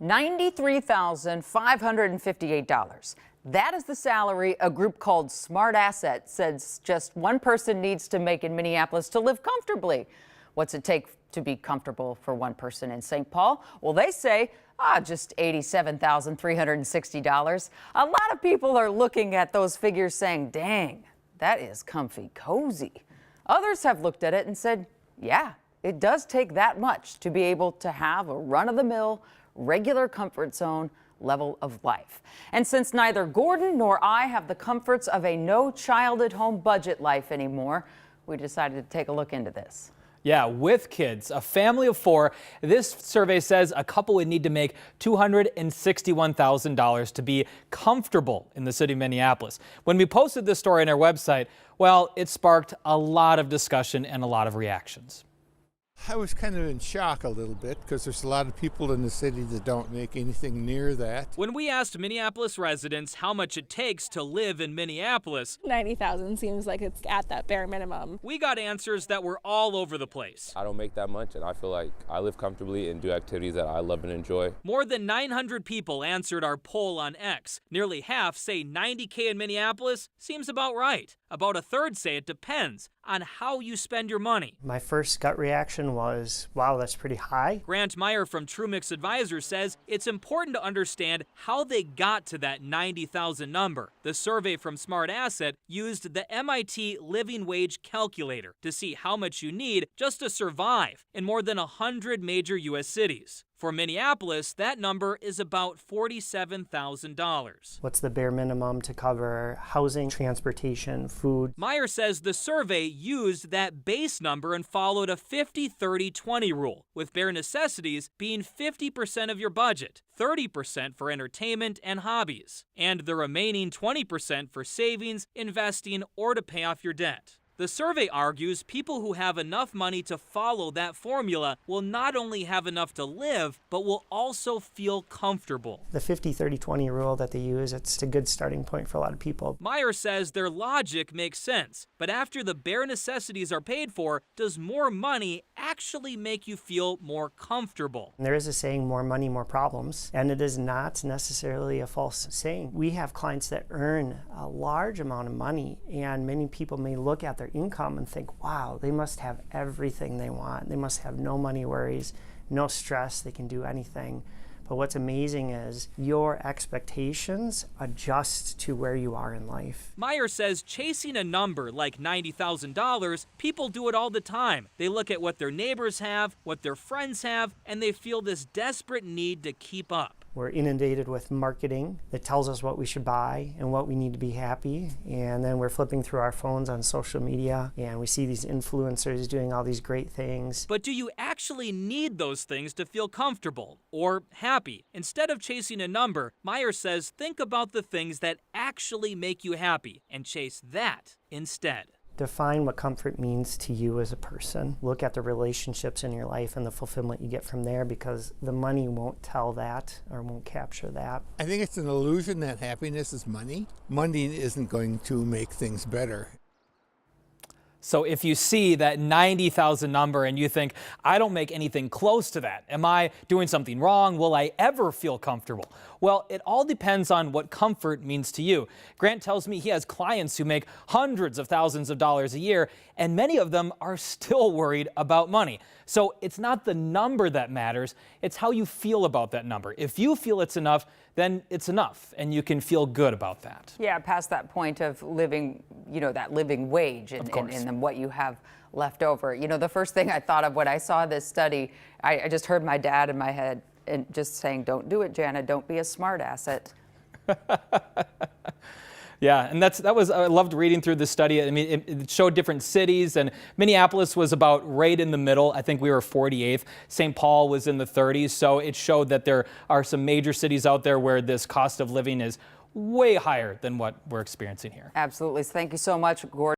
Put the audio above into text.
$93,558. That is the salary a group called SmartAsset says just one person needs to make in Minneapolis to live comfortably. What's it take to be comfortable for one person in St. Paul? Well, they say, just $87,360. A lot of people are looking at those figures saying, dang, that is comfy cozy. Others have looked at it and said, yeah, it does take that much to be able to have a run-of-the-mill, regular comfort zone level of life. And since neither Gordon nor I have the comforts of a no child at home budget life anymore, we decided to take a look into this. Yeah, with kids, a family of 4, this survey says a couple would need to make $261,000 to be comfortable in the city of Minneapolis. When we posted this story on our website, well, it sparked a lot of discussion and a lot of reactions. I was kind of in shock a little bit because there's a lot of people in the city that don't make anything near that. When we asked Minneapolis residents how much it takes to live in Minneapolis, $90,000 seems like it's at that bare minimum. we got answers that were all over the place. I don't make that much, and I feel like I live comfortably and do activities that I love and enjoy. More than 900 people answered our poll on X. Nearly half say $90K in Minneapolis seems about right. About a third say it depends on how you spend your money. My first gut reaction was, wow, that's pretty high. Grant Meyer from TrueMix Advisors says it's important to understand how they got to that 90,000 number. The survey from SmartAsset used the MIT Living Wage Calculator to see how much you need just to survive in more than 100 major U.S. cities. For Minneapolis, that number is about $47,000. What's the bare minimum to cover housing, transportation, food? Meyer says the survey used that base number and followed a 50-30-20 rule, with bare necessities being 50% of your budget, 30% for entertainment and hobbies, and the remaining 20% for savings, investing, or to pay off your debt. The survey argues people who have enough money to follow that formula will not only have enough to live, but will also feel comfortable. The 50-30-20 rule that they use, it's a good starting point for a lot of people. Meyer says their logic makes sense, but after the bare necessities are paid for, does more money actually make you feel more comfortable? And there is a saying, more money, more problems, and it is not necessarily a false saying. We have clients that earn a large amount of money, and many people may look at their income and think, wow, they must have everything they want. They must have no money worries, no stress, they can do anything. But what's amazing is your expectations adjust to where you are in life. Meyer says chasing a number like $90,000, people do it all the time. They look at what their neighbors have, what their friends have, and they feel this desperate need to keep up. We're inundated with marketing that tells us what we should buy and what we need to be happy. And then we're flipping through our phones on social media and we see these influencers doing all these great things. But do you actually need those things to feel comfortable or happy? Instead of chasing a number, Meyer says think about the things that actually make you happy and chase that instead. Define what comfort means to you as a person. Look at the relationships in your life and the fulfillment you get from there, because the money won't tell that or won't capture that. I think it's an illusion that happiness is money. Money isn't going to make things better. So if you see that 90,000 number and you think, I don't make anything close to that, am I doing something wrong? Will I ever feel comfortable? Well, it all depends on what comfort means to you. Grant tells me he has clients who make hundreds of thousands of dollars a year, and many of them are still worried about money. So it's not the number that matters, it's how you feel about that number. If you feel it's enough, then it's enough, and you can feel good about that. Yeah, past that point of living, that living wage and then what you have left over. The first thing I thought of when I saw this study, I just heard my dad in my head and just saying, don't do it, Jana, don't be a smart asset. Yeah, and I loved reading through the study. I mean, it showed different cities, and Minneapolis was about right in the middle. I think we were 48th. St. Paul was in the 30s, so it showed that there are some major cities out there where this cost of living is way higher than what we're experiencing here. Absolutely. Thank you so much, Gordon.